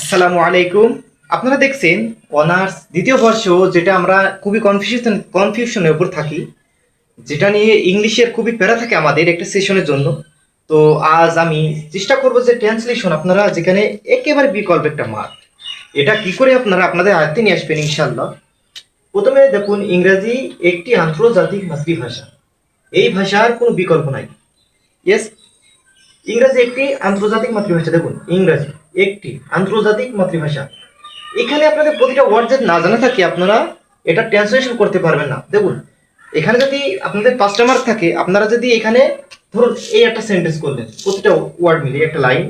আসসালামু আলাইকুম। আপনারা দেখছেন অনার্স দ্বিতীয় বর্ষ, যেটা আমরা খুবই কনফিউশনের উপর থাকি, যেটা নিয়ে ইংলিশের খুবই প্যারা থাকে আমাদের একটা সেশনের জন্য। তো আজ আমি চেষ্টা করব যে ট্রান্সলেশন আপনারা যেখানে একেবারে বিকল্প একটা মার্ক, এটা কি করে আপনারা আপনাদের আয়ত্তে নিয়ে আসবেন ইনশাল্লাহ। প্রথমে দেখুন, ইংরেজি একটি আন্তর্জাতিক মাতৃভাষা। এই ভাষার কোনো বিকল্প নাই। ইয়েস, ইংরেজি একটি আন্তর্জাতিক মাতৃভাষা। দেখুন, ইংরেজি একটি আন্তর্জাতিক মাতৃভাষা। এখানে আপনাদের প্রতিটা ওয়ার্ড যদি না জানা থাকে, আপনারা এটা ট্রান্সলেশন করতে পারবেন না। দেখুন, এখানে যদি আপনাদের 5টা মার্ক থাকে, আপনারা যদি এখানে ধরুন এই একটা সেন্টেন্স করলেন, প্রতিটা ওয়ার্ড মিলিয়ে একটা লাইন,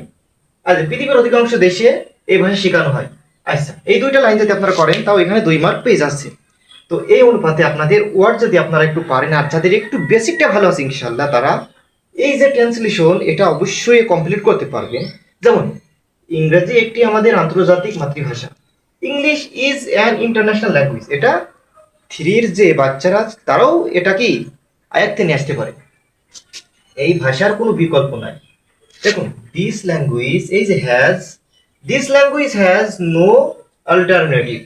আচ্ছা, পৃথিবীর অধিকাংশ দেশে এই ভাষা শেখানো হয়। আচ্ছা, এই দুইটা লাইন যদি আপনারা করেন, তাও এখানে 2 মার্ক পেয়ে যাচ্ছে। তো এই অনুপাতে আপনাদের ওয়ার্ড যদি আপনারা একটু পারেন, আর যাদের একটু বেসিকটা ভালো আছে ইনশাল্লাহ, তারা এই যে ট্রান্সলেশন এটা অবশ্যই কমপ্লিট করতে পারবেন। যেমন, ইংরেজি একটি আমাদের আন্তর্জাতিক মাতৃভাষা। English is an international language. এটা থ্রির যে বাচ্চারা, তারাও এটা কি আয়ত্তে নিয়ে আসতে পারে। এই ভাষার কোনো বিকল্প নাই। দেখুন, দিস ল্যাঙ্গুয়েজ এই যে has, this language has no alternative.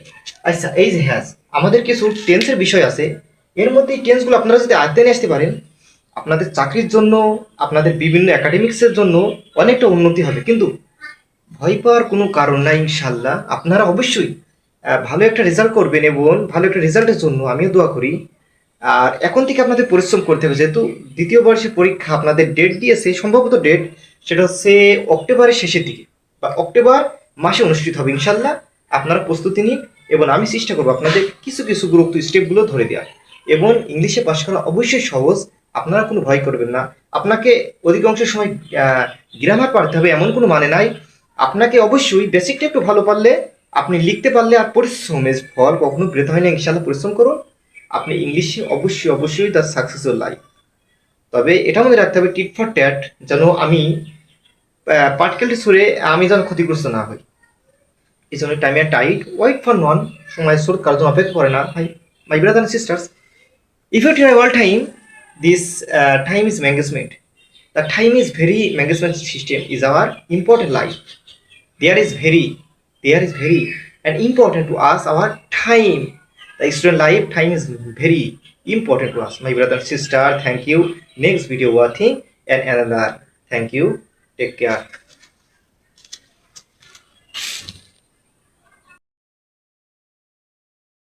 আচ্ছা, এই যে হ্যাজ, আমাদের কিছু টেন্সের বিষয় আছে। এর মধ্যে এই টেন্সগুলো আপনারা যদি আয়ত্তে নিয়ে আসতে পারেন, আপনাদের চাকরির জন্য, আপনাদের বিভিন্ন একাডেমিক্সের জন্য অনেকটা উন্নতি হবে। কিন্তু ভয় পাওয়ার কোনো কারণ নাই ইনশাল্লাহ। আপনারা অবশ্যই ভালো একটা রেজাল্ট করবেন, এবং ভালো একটা রেজাল্টের জন্য আমিও দোয়া করি। আর এখন থেকে আপনাদের পরিশ্রম করতে হবে, যেহেতু দ্বিতীয় বর্ষের পরীক্ষা আপনাদের ডেট দিয়েছে, সম্ভবত ডেট সেটা হচ্ছে অক্টোবরের শেষের দিকে বা অক্টোবর মাসে অনুষ্ঠিত হবে ইনশাল্লাহ। আপনারা প্রস্তুতি নিন, এবং আমি চেষ্টা করবো আপনাদের কিছু কিছু গুরুত্ব স্টেপগুলো ধরে দেওয়ার। এবং ইংলিশে পাশ করা অবশ্যই সহজ, আপনারা কোনো ভয় করবেন না। আপনাকে অধিকাংশ সময় গ্রামার পারতে হবে এমন কোনো মানে নাই। আপনাকে অবশ্যই বেসিকটা একটু ভালো পারলে, আপনি লিখতে পারলে, আর পরিশ্রমের ফল কখনো বৃথা হয় না ইনশাল্লাহ। পরিশ্রম করুন, আপনি ইংলিশে অবশ্যই অবশ্যই তার সাকসেসফুল লাইফ। তবে এটা মনে রাখতে হবে, টিট ফর ট্যাট যেন আমি পার্টিকুলারলি সরে আমি যেন ক্ষতিগ্রস্ত না হই। এই জন্য টাইম আর টাইট ওয়েট ফর নন, সময় স্রোত কারোর জন্য অপেক্ষা করে না। ভাই, my brother and sisters, if you try all time, this time is management. The time is very management system is our important life. There is very and important to us our time. The student life time is very important to us. My brother and sister, thank you. Next video watching and another. Thank you. Take care.